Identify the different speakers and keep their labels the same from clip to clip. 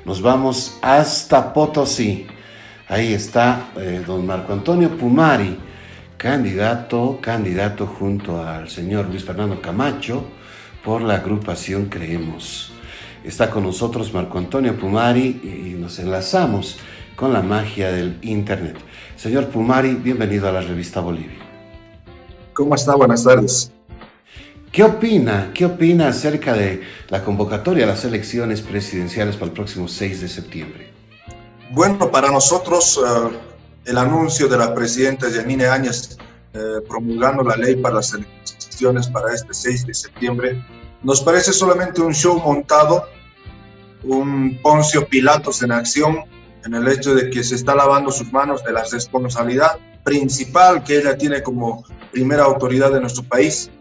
Speaker 1: nos vamos hasta Potosí. Ahí está don Marco Antonio Pumari, candidato junto al señor Luis Fernando Camacho por la agrupación Creemos. Está con nosotros Marco Antonio Pumari y nos enlazamos con la magia del internet. Señor Pumari, bienvenido a la revista Bolivia.
Speaker 2: ¿Cómo está? Buenas tardes.
Speaker 1: ¿Qué opina acerca de la convocatoria a las elecciones presidenciales para el próximo 6 de septiembre?
Speaker 2: Bueno, para nosotros el anuncio de la presidenta Yanine Áñez promulgando la ley para las elecciones para este 6 de septiembre nos parece solamente un show montado, un Poncio Pilatos en acción, en el hecho de que se está lavando sus manos de la responsabilidad principal que ella tiene como primera autoridad de nuestro país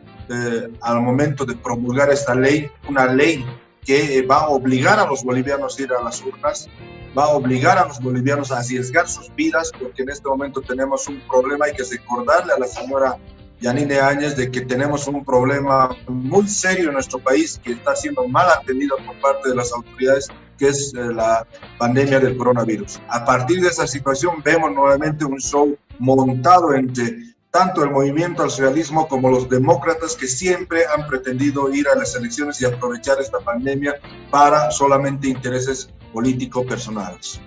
Speaker 2: al momento de promulgar esta ley, una ley que va a obligar a los bolivianos a ir a las urnas, va a obligar a los bolivianos a arriesgar sus vidas, porque en este momento tenemos un problema. Hay que recordarle a la señora Yanine Áñez de que tenemos un problema muy serio en nuestro país que está siendo mal atendido por parte de las autoridades, que es la pandemia del coronavirus. A partir de esa situación vemos nuevamente un show montado entre tanto el movimiento al socialismo como los demócratas, que siempre han pretendido ir a las elecciones y aprovechar esta pandemia para solamente intereses político-personales.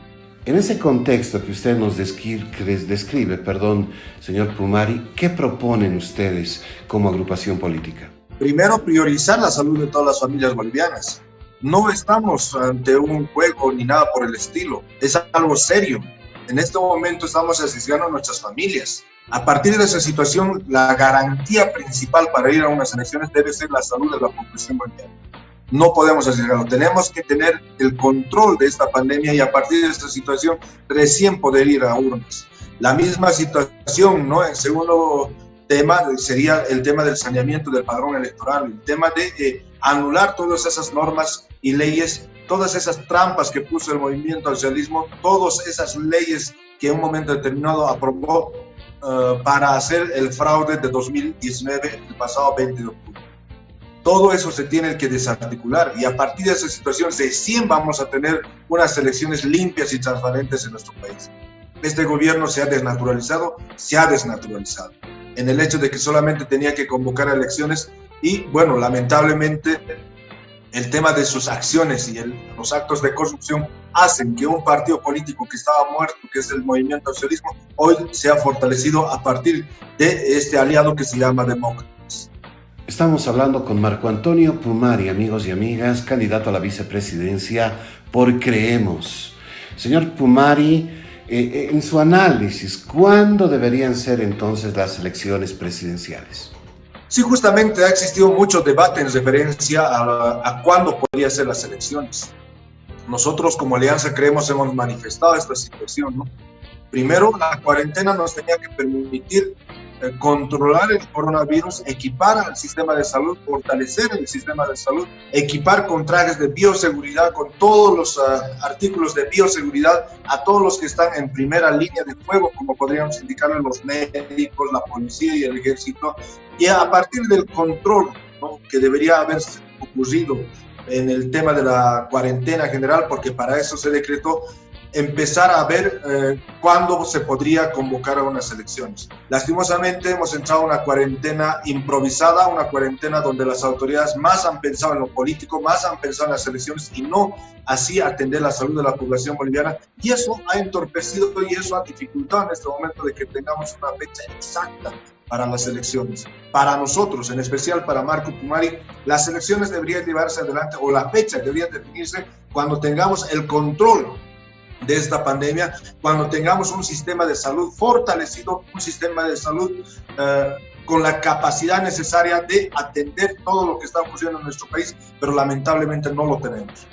Speaker 1: En ese contexto que usted nos describe, señor Pumari, ¿qué proponen ustedes como agrupación política?
Speaker 2: Primero, priorizar la salud de todas las familias bolivianas. No estamos ante un juego ni nada por el estilo, es algo serio. En este momento estamos arriesgando a nuestras familias. A partir de esa situación, la garantía principal para ir a unas elecciones debe ser la salud de la población boliviana. No podemos arriesgarlo, tenemos que tener el control de esta pandemia y a partir de esta situación recién poder ir a urnas. La misma situación, ¿no? El segundo tema sería el tema del saneamiento del padrón electoral, el tema de anular todas esas normas y leyes, todas esas trampas que puso el movimiento al socialismo, todas esas leyes que en un momento determinado aprobó para hacer el fraude de 2019, el pasado 20 de octubre. Todo eso se tiene que desarticular y a partir de esa situación recién vamos a tener unas elecciones limpias y transparentes en nuestro país. Este gobierno se ha desnaturalizado en el hecho de que solamente tenía que convocar a elecciones y, bueno, lamentablemente el tema de sus acciones y los actos de corrupción hacen que un partido político que estaba muerto, que es el movimiento al socialismo, hoy se ha fortalecido a partir de este aliado que se llama Demócratas.
Speaker 1: Estamos hablando con Marco Antonio Pumari, amigos y amigas, candidato a la vicepresidencia por Creemos. Señor Pumari, en su análisis, ¿cuándo deberían ser entonces las elecciones presidenciales?
Speaker 2: Sí, justamente ha existido mucho debate en referencia a cuándo podrían ser las elecciones. Nosotros como Alianza Creemos hemos manifestado esta situación, ¿no? Primero, la cuarentena nos tenía que permitir controlar el coronavirus, equipar al sistema de salud, fortalecer el sistema de salud, equipar con trajes de bioseguridad, con todos los artículos de bioseguridad a todos los que están en primera línea de fuego, como podríamos indicarle los médicos, la policía y el ejército, y a partir del control, ¿no?, que debería haber ocurrido en el tema de la cuarentena general, porque para eso se decretó, empezar a ver cuándo se podría convocar a unas elecciones. Lastimosamente hemos entrado a una cuarentena improvisada, una cuarentena donde las autoridades más han pensado en lo político, más han pensado en las elecciones y no así atender la salud de la población boliviana, y eso ha entorpecido y eso ha dificultado en este momento de que tengamos una fecha exacta para las elecciones. Para nosotros, en especial para Marco Pumari, las elecciones deberían llevarse adelante, o la fecha debería definirse cuando tengamos el control de esta pandemia, cuando tengamos un sistema de salud fortalecido, un sistema de salud con la capacidad necesaria de atender todo lo que está ocurriendo en nuestro país, pero lamentablemente no lo tenemos.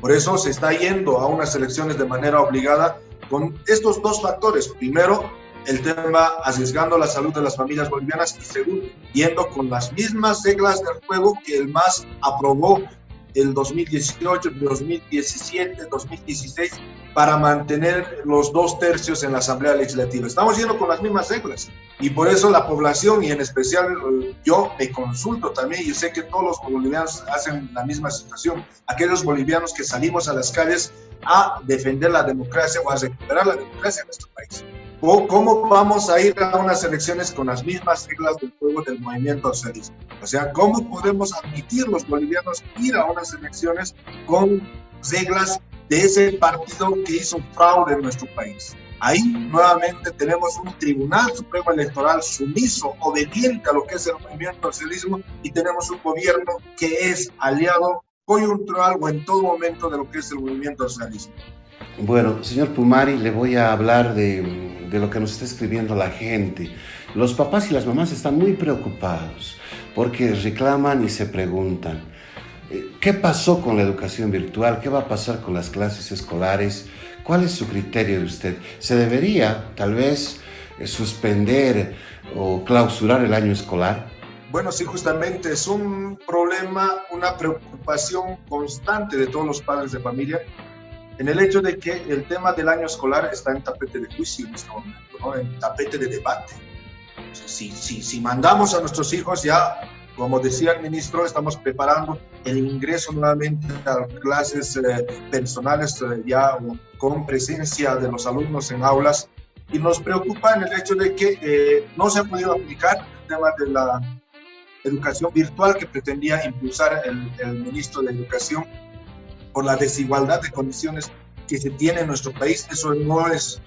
Speaker 2: Por eso se está yendo a unas elecciones de manera obligada con estos dos factores. Primero, el tema arriesgando la salud de las familias bolivianas y segundo, yendo con las mismas reglas del juego que el MAS aprobó el 2018, 2017, 2016 para mantener los 2/3 en la Asamblea Legislativa. Estamos yendo con las mismas reglas y por eso la población y en especial yo me consulto también y sé que todos los bolivianos hacen la misma situación. Aquellos bolivianos que salimos a las calles a defender la democracia o a recuperar la democracia en nuestro país. ¿O cómo vamos a ir a unas elecciones con las mismas reglas del juego del movimiento socialista? O sea, ¿cómo podemos admitir los bolivianos ir a unas elecciones con reglas de ese partido que hizo fraude en nuestro país? Ahí nuevamente tenemos un Tribunal Supremo Electoral sumiso, obediente a lo que es el movimiento socialismo, y tenemos un gobierno que es aliado coyuntural o en todo momento de lo que es el movimiento socialismo.
Speaker 1: Bueno, señor Pumari, le voy a hablar de lo que nos está escribiendo la gente. Los papás y las mamás están muy preocupados porque reclaman y se preguntan, ¿qué pasó con la educación virtual? ¿Qué va a pasar con las clases escolares? ¿Cuál es su criterio de usted? ¿Se debería tal vez suspender o clausurar el año escolar?
Speaker 2: Bueno, sí, justamente es un problema, una preocupación constante de todos los padres de familia, en el hecho de que el tema del año escolar está en tapete de juicio en este momento, ¿no? En tapete de debate. O sea, si mandamos a nuestros hijos ya, como decía el ministro, estamos preparando el ingreso nuevamente a clases personales ya con presencia de los alumnos en aulas, y nos preocupa en el hecho de que no se ha podido aplicar el tema de la educación virtual que pretendía impulsar el ministro de Educación por la desigualdad de condiciones que se tiene en nuestro país. Eso no es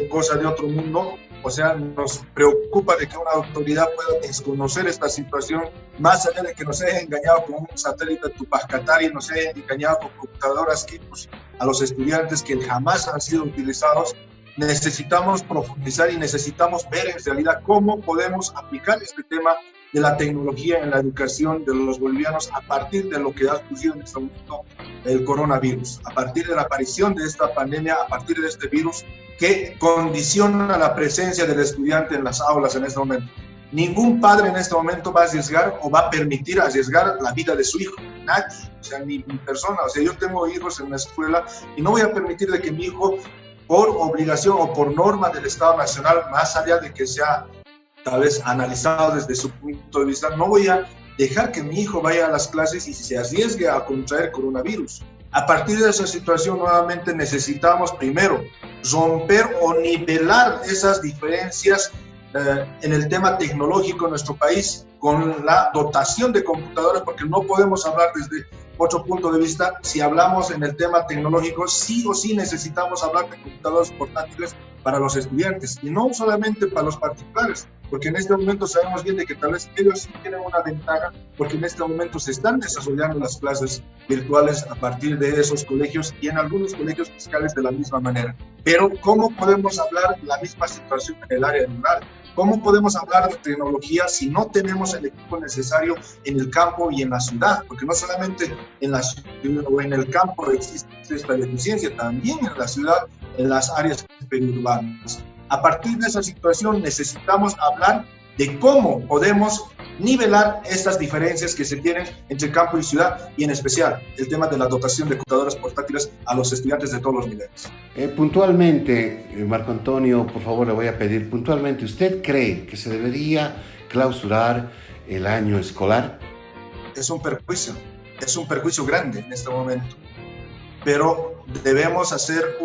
Speaker 2: cosa de otro mundo. O sea, nos preocupa de que una autoridad pueda desconocer esta situación, más allá de que nos haya engañado con un satélite Tupac Katari, nos haya engañado con computadoras Kipus a los estudiantes que jamás han sido utilizados. Necesitamos profundizar y necesitamos ver en realidad cómo podemos aplicar este tema de la tecnología en la educación de los bolivianos a partir de lo que ha surgido en este momento el coronavirus, a partir de la aparición de esta pandemia, a partir de este virus que condiciona la presencia del estudiante en las aulas en este momento. Ningún padre en este momento va a arriesgar o va a permitir arriesgar la vida de su hijo, nadie, o sea, ni persona. O sea, yo tengo hijos en la escuela y no voy a permitir de que mi hijo, por obligación o por norma del Estado Nacional, más allá de que sea tal vez analizado desde su punto de vista, no voy a dejar que mi hijo vaya a las clases y se arriesgue a contraer coronavirus. A partir de esa situación, nuevamente necesitamos primero romper o nivelar esas diferencias en el tema tecnológico en nuestro país con la dotación de computadoras, porque no podemos hablar desde otro punto de vista. Si hablamos en el tema tecnológico, sí o sí necesitamos hablar de computadores portátiles para los estudiantes y no solamente para los particulares, porque en este momento sabemos bien de que tal vez ellos sí tienen una ventaja, porque en este momento se están desarrollando las clases virtuales a partir de esos colegios y en algunos colegios fiscales de la misma manera. Pero ¿cómo podemos hablar de la misma situación en el área rural? ¿Cómo podemos hablar de tecnología si no tenemos el equipo necesario en el campo y en la ciudad? Porque no solamente en la ciudad o en el campo existe esta deficiencia, también en la ciudad, en las áreas periurbanas. A partir de esa situación necesitamos hablar de cómo podemos nivelar estas diferencias que se tienen entre campo y ciudad, y en especial el tema de la dotación de computadoras portátiles a los estudiantes de todos los niveles.
Speaker 1: Puntualmente, Marco Antonio, por favor le voy a pedir, puntualmente, ¿usted cree que se debería clausurar el año escolar?
Speaker 2: Es un perjuicio grande en este momento, pero debemos hacer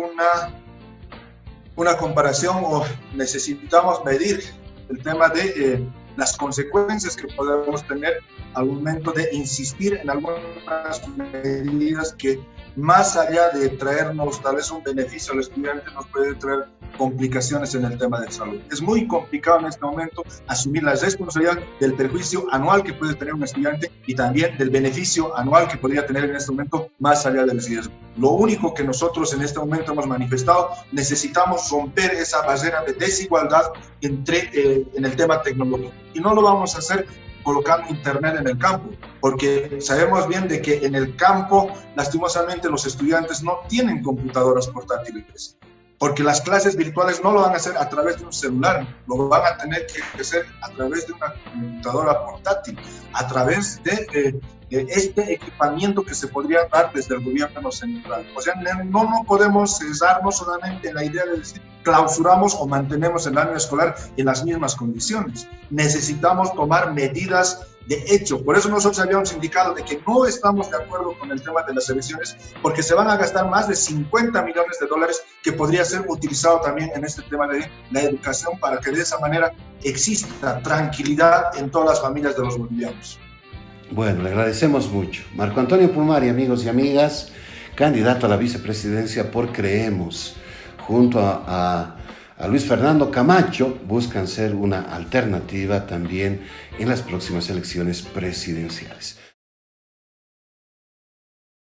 Speaker 2: una comparación, o necesitamos medir el tema de las consecuencias que podemos tener al momento de insistir en algunas medidas que, más allá de traernos tal vez un beneficio al estudiante, nos puede traer complicaciones en el tema de salud. Es muy complicado en este momento asumir la responsabilidad del perjuicio anual que puede tener un estudiante y también del beneficio anual que podría tener en este momento, más allá del riesgo. Lo único que nosotros en este momento hemos manifestado, necesitamos romper esa barrera de desigualdad en el tema tecnológico, y no lo vamos a hacer colocando internet en el campo, porque sabemos bien de que en el campo, lastimosamente, los estudiantes no tienen computadoras portátiles, porque las clases virtuales no lo van a hacer a través de un celular, lo van a tener que hacer a través de una computadora portátil, a través de este equipamiento que se podría dar desde el gobierno central. O sea, no podemos cesarnos solamente en la idea de decir clausuramos o mantenemos el año escolar en las mismas condiciones. Necesitamos tomar medidas De hecho, por eso nosotros habíamos indicado de que no estamos de acuerdo con el tema de las elecciones, porque se van a gastar más de 50 millones de dólares que podría ser utilizado también en este tema de la educación para que de esa manera exista tranquilidad en todas las familias de los bolivianos.
Speaker 1: Bueno, le agradecemos mucho. Marco Antonio Pumari, amigos y amigas, candidato a la vicepresidencia por Creemos, junto a Luis Fernando Camacho, buscan ser una alternativa también en las próximas elecciones presidenciales.